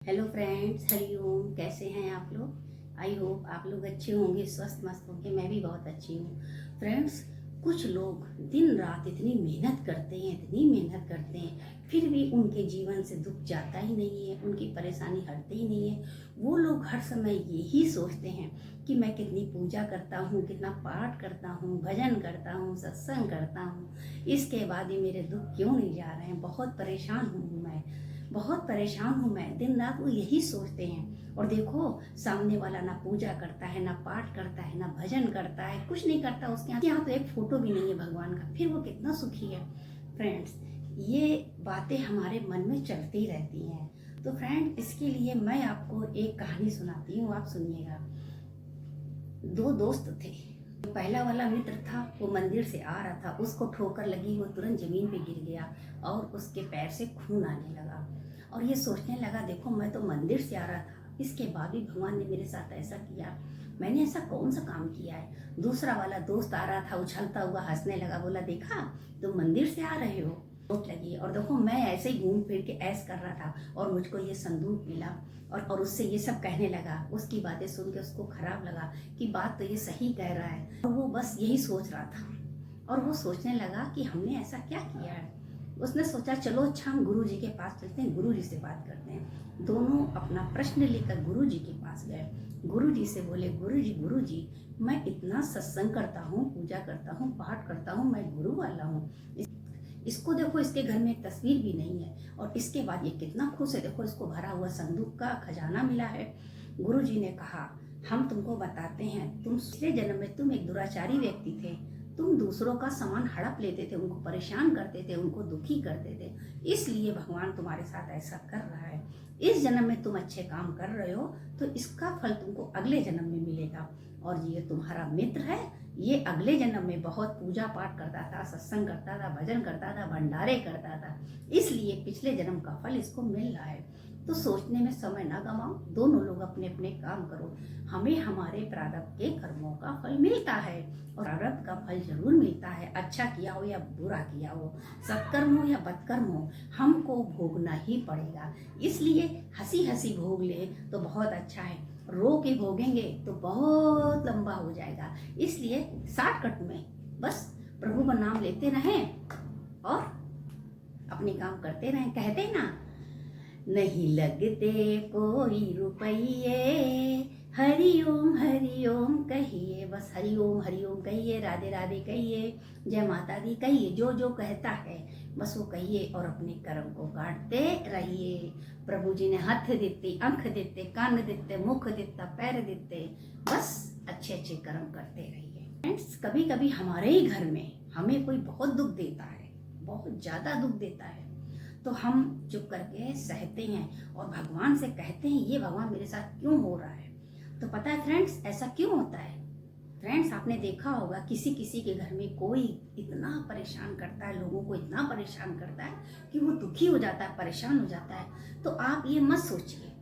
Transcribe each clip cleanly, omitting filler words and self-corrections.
Hello friends, Hariom. कैसे हैं आप लोग? आई होप आप लोग अच्छे होंगे, स्वस्थ मस्त होंगे। मैं भी बहुत अच्छी हूँ। फ्रेंड्स, कुछ लोग दिन रात इतनी मेहनत करते हैं, इतनी मेहनत करते हैं, फिर भी उनके जीवन से दुख जाता ही नहीं है, उनकी परेशानी हटती ही नहीं है। वो लोग हर समय यही सोचते हैं कि मैं कितनी पूजा करता हूँ, कितना पाठ करता हूँ, भजन करता हूँ, सत्संग करता हूँ, इसके बाद भी मेरे दुख क्यों नहीं जा रहे हैं। बहुत परेशान हूँ मैं, बहुत परेशान हूँ मैं। दिन रात वो यही सोचते हैं। और देखो, सामने वाला ना पूजा करता है, ना पाठ करता है, ना भजन करता है, कुछ नहीं करता। उसके यहाँ तो एक फोटो भी नहीं है भगवान का, फिर वो कितना सुखी है। फ्रेंड्स, ये बातें हमारे मन में चलती रहती हैं। तो फ्रेंड, इसके लिए मैं आपको एक कहानी सुनाती हूँ, आप सुनिएगा। दो दोस्त थे। पहला वाला मित्र था, वो मंदिर से आ रहा था, उसको ठोकर लगी, वो तुरंत जमीन पे गिर गया और उसके पैर से खून आने लगा। और ये सोचने लगा, देखो मैं तो मंदिर से आ रहा था, इसके बाद भी भगवान ने मेरे साथ ऐसा किया। मैंने ऐसा कौन सा काम किया है। दूसरा वाला दोस्त आ रहा था, उछलता हुआ हंसने लगा, बोला देखा तुम मंदिर से आ रहे हो, चोट लगी, और देखो मैं ऐसे ही घूम फिर के ऐश कर रहा था और मुझको ये संदूक मिला। और उससे ये सब कहने लगा। उसकी बातें सुन के उसको खराब लगा कि बात तो ये सही कह रहा है, और वो बस यही सोच रहा था। और वो सोचने लगा कि हमने ऐसा क्या किया है। उसने सोचा चलो अच्छा, हम गुरु जी के पास चलते हैं, गुरु जी से बात करते हैं। दोनों अपना प्रश्न लेकर गुरु जी के पास गए। गुरु जी से बोले, गुरु जी मैं इतना सत्संग करता हूँ, पूजा करता हूँ, पाठ करता हूँ, मैं गुरु वाला हूँ। इसको देखो, इसके घर में एक तस्वीर भी नहीं है, और इसके बाद ये कितना खुश है, देखो इसको भरा हुआ संदूक का खजाना मिला है। गुरु जी ने कहा, हम तुमको बताते हैं, तुम पिछले जन्म में तुम एक दुराचारी व्यक्ति थे। तुम दूसरों का सामान हड़प लेते थे, उनको परेशान करते थे, उनको दुखी करते थे, इसलिए भगवान तुम्हारे साथ ऐसा कर रहा है। इस जन्म में तुम अच्छे काम कर रहे हो, तो इसका फल तुमको अगले जन्म में मिलेगा। और ये तुम्हारा मित्र है, ये अगले जन्म में बहुत पूजा पाठ करता था, सत्संग करता था, भजन करता था, भंडारे करता था, इसलिए पिछले जन्म का फल इसको मिल रहा है। तो सोचने में समय ना गवाओ, दोनों लोग अपने अपने काम करो। हमें हमारे प्रारब्ध के कर्मों का फल मिलता है, और प्रारब्ध का फल जरूर मिलता है। अच्छा किया हो या बुरा किया हो, सत्कर्म हो या बदकर्म हो, हमको भोगना ही पड़ेगा। इसलिए हंसी हंसी भोग ले तो बहुत अच्छा है, रो के भोगेंगे तो बहुत लंबा हो जाएगा। इसलिए शॉर्टकट में बस प्रभु का नाम लेते रहें और अपने काम करते रहें। कहते हैं ना, नहीं लगते कोई रुपये, हरि ओम कहिए, बस हरि ओम कहिए, राधे राधे कहिए, जय माता दी कहिए, जो जो कहता है बस वो कहिए, और अपने कर्म को काटते रहिए। प्रभु जी ने हाथ देते, आंख देते, कान देते, मुख देता, पैर देते, बस अच्छे अच्छे कर्म करते रहिए। फ्रेंड्स, कभी कभी हमारे ही घर में हमें कोई बहुत दुख देता है, बहुत ज्यादा दुख देता है, तो हम चुप करके सहते हैं और भगवान से कहते हैं, ये भगवान मेरे साथ क्यों हो रहा है। तो पता है फ्रेंड्स, ऐसा क्यों होता है। फ्रेंड्स, आपने देखा होगा किसी किसी के घर में कोई इतना परेशान करता है, लोगों को इतना परेशान करता है कि वो दुखी हो जाता है, परेशान हो जाता है। तो आप ये मत सोचिए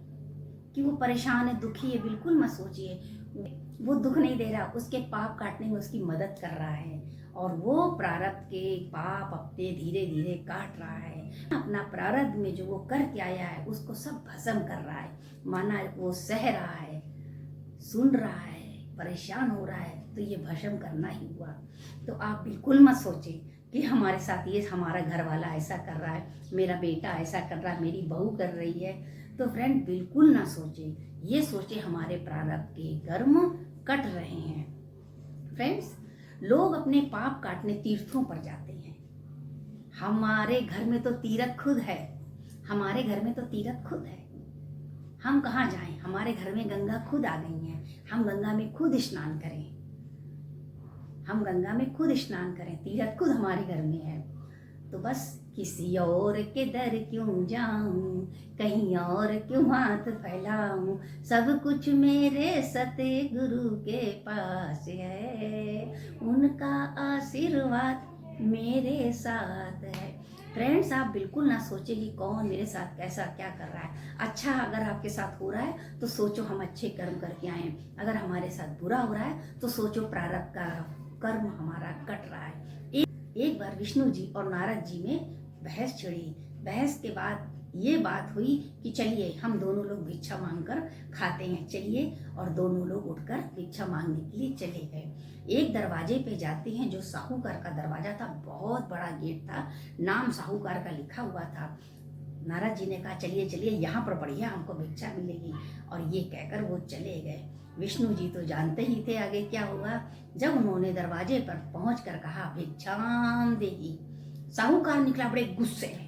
कि वो परेशान है, दुखी है, बिल्कुल मत सोचिए। वो दुख नहीं दे रहा, उसके पाप काटने में उसकी मदद कर रहा है, और वो प्रारब्ध के पाप अपने धीरे धीरे काट रहा है। अपना प्रारब्ध में जो वो करके आया है उसको सब भस्म कर रहा है। माना वो सह रहा है, सुन रहा है, परेशान हो रहा है, तो ये भस्म करना ही हुआ। तो आप बिल्कुल मत सोचे कि हमारे साथ ये हमारा घर वाला ऐसा कर रहा है, मेरा बेटा ऐसा कर रहा है, मेरी बहू कर रही है। तो फ्रेंड, बिल्कुल ना सोचे, ये सोचे हमारे प्रारब्ध के कर्म कट रहे हैं। फ्रेंड्स, लोग अपने पाप काटने तीर्थों पर जाते हैं। हमारे घर में तो तीर्थ खुद है, हमारे घर में तो तीर्थ खुद है। हम कहाँ जाएं, हमारे घर में गंगा खुद आ गई है, हम गंगा में खुद स्नान करें, हम गंगा में खुद स्नान करें, तीर्थ खुद हमारे घर में है। तो बस किसी और के दर क्यों जाऊं, कहीं और क्यों हाथ फैलाऊं, सब कुछ मेरे सतगुरु के पास है, उनका आशीर्वाद मेरे साथ है। फ्रेंड्स, आप बिल्कुल ना सोचे कि कौन मेरे साथ कैसा क्या कर रहा है। अच्छा अगर आपके साथ हो रहा है तो सोचो हम अच्छे कर्म करके आए, अगर हमारे साथ बुरा हो रहा है तो सोचो प्रारब्ध का कर्म हमारा कट रहा है। एक बार विष्णु जी और नारद जी में बहस छिड़ी। बहस के बाद ये बात हुई कि चलिए हम दोनों लोग भिक्षा मांगकर खाते हैं, चलिए। और दोनों लोग उठकर भिक्षा मांगने के लिए चले गए। एक दरवाजे पे जाते हैं जो साहूकार का दरवाजा था, बहुत बड़ा गेट था, नाम साहूकार का लिखा हुआ था। नारद जी ने कहा चलिए चलिए यहाँ पर बढ़िया हमको भिक्षा मिलेगी, और ये कहकर वो चले गए। विष्णु जी तो जानते ही थे आगे क्या हुआ। जब उन्होंने दरवाजे पर पहुंचकर कहा भिक्षाम देगी, साहूकार निकला बड़े गुस्से में,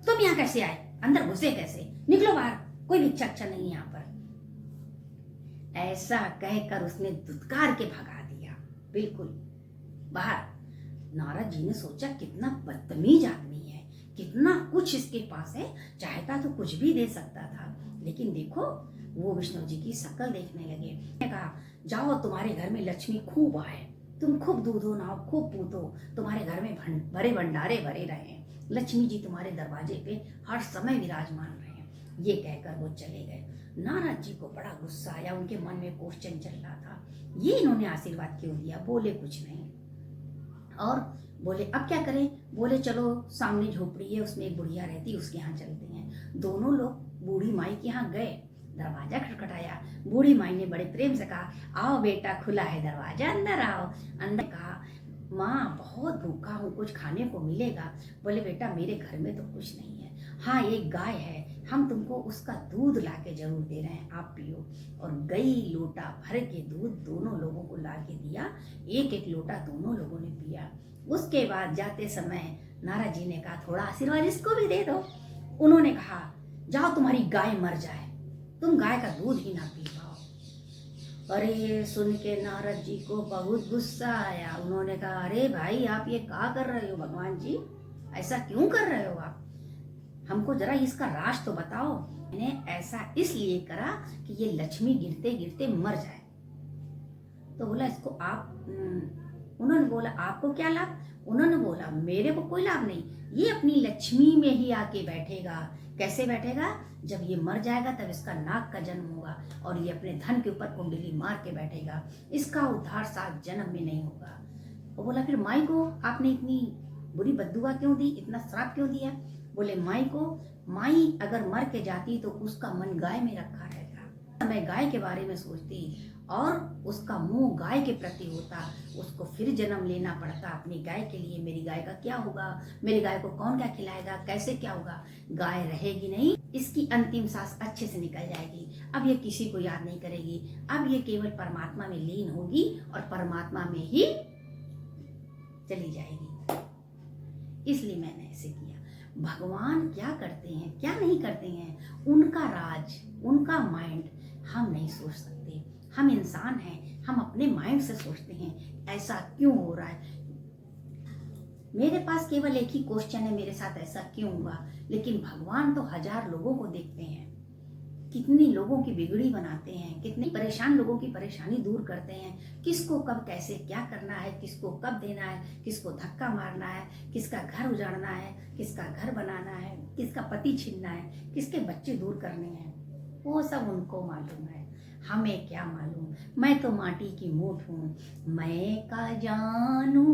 तुम यहाँ कैसे आए, अंदर घुसे कैसे, निकलो बाहर, कोई भिक्षा अच्छा नहीं यहाँ पर। ऐसा कहकर उसने दुत्कार के भगा दिया बिल्कुल बाहर। नारद जी ने सोचा कितना बदतमीज आदमी है, कितना कुछ इसके पास है, चाहता तो कुछ भी दे सकता था। लेकिन देखो वो विष्णु जी की शक्ल देखने लगे। कहा जाओ तुम्हारे घर में लक्ष्मी खूब आए, तुम खूब दूधो नाओ, खूब पूतो, तुम्हारे घर में भरे भंडारे भरे रहे, लक्ष्मी जी तुम्हारे दरवाजे पे हर समय विराजमान रहे। ये कहकर वो चले गए। नारद जी को बड़ा गुस्सा आया, उनके मन में क्वेश्चन चल रहा था, ये इन्होंने आशीर्वाद क्यों दिया। बोले कुछ नहीं और बोले अब क्या करें। बोले चलो सामने झोपड़ी है, उसमें एक बुढ़िया रहती, उसके यहाँ चलते हैं। दोनों लोग बूढ़ी माई के यहाँ गए। दरवाजा खटखटाया, बूढ़ी माई ने बड़े प्रेम से कहा आओ बेटा, खुला है दरवाजा, अंदर आओ। अंदर कहा माँ बहुत भूखा हूँ, कुछ खाने को मिलेगा। बोले बेटा मेरे घर में तो कुछ नहीं है, हाँ एक गाय है, हम तुमको उसका दूध ला के जरूर दे रहे हैं, आप पियो। और गई लोटा भर के दूध दोनों लोगों को ला के दिया, एक एक लोटा दोनों लोगों ने पिया। उसके बाद जाते समय नारद जी ने कहा थोड़ा आशीर्वाद इसको भी दे दो। उन्होंने कहा जाओ तुम्हारी गाय मर जाए, तुम गाय का दूध ही ना पी पाओ। अरे सुन के नारद जी को बहुत गुस्सा आया। उन्होंने कहा अरे भाई आप ये क्या कर रहे हो भगवान जी, ऐसा क्यों कर रहे हो आप, हमको जरा इसका राज तो बताओ। मैंने ऐसा इसलिए करा कि ये लक्ष्मी गिरते गिरते मर जाए। तो बोला इसको आप उन्होंने बोला आपको क्या लाभ। उन्होंने बोला मेरे को कोई लाभ नहीं, ये अपनी लक्ष्मी में ही आके बैठेगा। कैसे बैठेगा, जब ये मर जाएगा तब इसका नाग का जन्म होगा और ये अपने धन के ऊपर कुंडली मार के बैठेगा, इसका उद्धार 7 जन्म में नहीं होगा। वो बोला फिर माई को आपने इतनी बुरी बद्दुआ क्यों दी, इतना श्राप क्यों दिया। बोले माई को, माई अगर मर के जाती तो उसका मन गाय में रखा रहता, मैं गाय के बारे में सोचती और उसका मुंह गाय के प्रति होता, उसको फिर जन्म लेना पड़ता अपनी गाय के लिए। मेरी गाय का क्या होगा, मेरी गाय को कौन क्या खिलाएगा, कैसे क्या होगा, गाय रहेगी नहीं, इसकी अंतिम सांस अच्छे से निकल जाएगी। अब ये किसी को याद नहीं करेगी, अब ये केवल परमात्मा में लीन होगी और परमात्मा में ही चली जाएगी। इसलिए मैंने ऐसे किया। भगवान क्या करते हैं क्या नहीं करते हैं, उनका राज, उनका माइंड हम नहीं सोच सकते। हम इंसान हैं, हम अपने माइंड से सोचते हैं ऐसा क्यों हो रहा है। मेरे पास केवल एक ही क्वेश्चन है, मेरे साथ ऐसा क्यों हुआ। लेकिन भगवान तो 1000 लोगों को देखते हैं, कितने लोगों की बिगड़ी बनाते हैं, कितने परेशान लोगों की परेशानी दूर करते हैं। किसको कब कैसे क्या करना है, किसको कब देना है, किसको धक्का मारना है, किसका घर उजाड़ना है, किसका घर बनाना है, किसका पति छीनना है, किसके बच्चे दूर करने हैं, वो सब उनको मालूम है, हमें क्या मालूम। मैं तो माटी की मूठ हूँ, मैं का जानू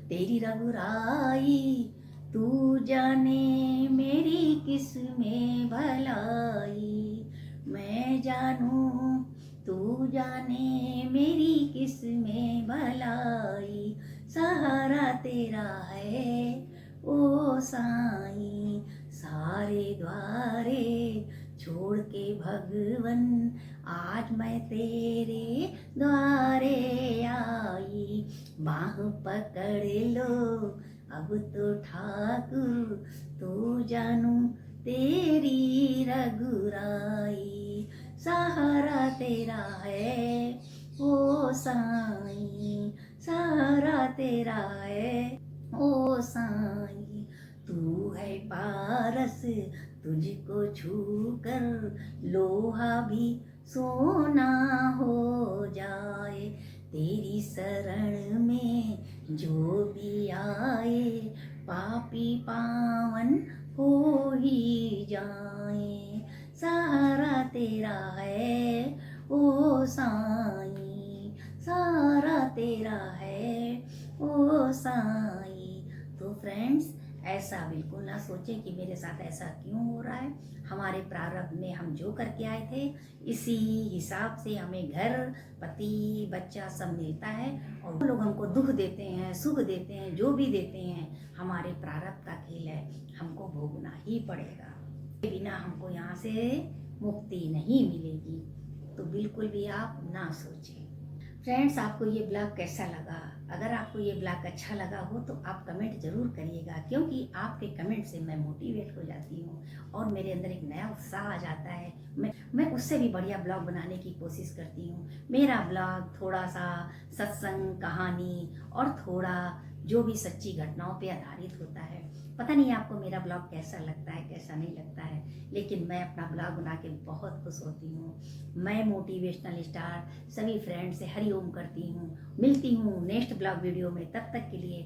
तेरी रघुराई, तू जाने मेरी किस में भलाई। मैं जानू तू जाने मेरी किस में भलाई, सहारा तेरा है ओ साईं। सारे द्वारे छोड़ के भगवन, आज मैं तेरे द्वारे आई। बाह पकड़ लो अब तो ठाकुर, तू जानू तेरी रघुराई, सहारा तेरा है ओ साईं, सहारा तेरा है ओ साईं। तू है पारस, तुझको छूकर लोहा भी सोना हो जाए। तेरी शरण में जो भी आए, पापी पावन हो ही जाए। सहारा तेरा है ओ साईं, सहारा तेरा है ओ साईं। तो फ्रेंड्स ऐसा बिल्कुल ना सोचें कि मेरे साथ ऐसा क्यों हो रहा है। हमारे प्रारब्ध में हम जो करके आए थे इसी हिसाब से हमें घर, पति, बच्चा सब मिलता है। और वो लोग हमको दुख देते हैं, सुख देते हैं, जो भी देते हैं हमारे प्रारब्ध का खेल है, हमको भोगना ही पड़ेगा। बिना हमको यहाँ से मुक्ति नहीं मिलेगी। तो बिल्कुल भी आप ना सोचें। फ्रेंड्स, आपको ये ब्लॉग कैसा लगा? अगर आपको ये ब्लॉग अच्छा लगा हो तो आप कमेंट ज़रूर करिएगा, क्योंकि आपके कमेंट से मैं मोटिवेट हो जाती हूँ और मेरे अंदर एक नया उत्साह आ जाता है। मैं उससे भी बढ़िया ब्लॉग बनाने की कोशिश करती हूँ। मेरा ब्लॉग थोड़ा सा सत्संग, कहानी और थोड़ा जो भी सच्ची घटनाओं पे आधारित होता है। पता नहीं आपको मेरा ब्लॉग कैसा लगता है, कैसा नहीं लगता है, लेकिन मैं अपना ब्लॉग बना के बहुत खुश होती हूँ। मैं मोटिवेशनल स्टार सभी फ्रेंड से हरिओम करती हूँ। मिलती हूँ नेक्स्ट ब्लॉग वीडियो में, तब तक के लिए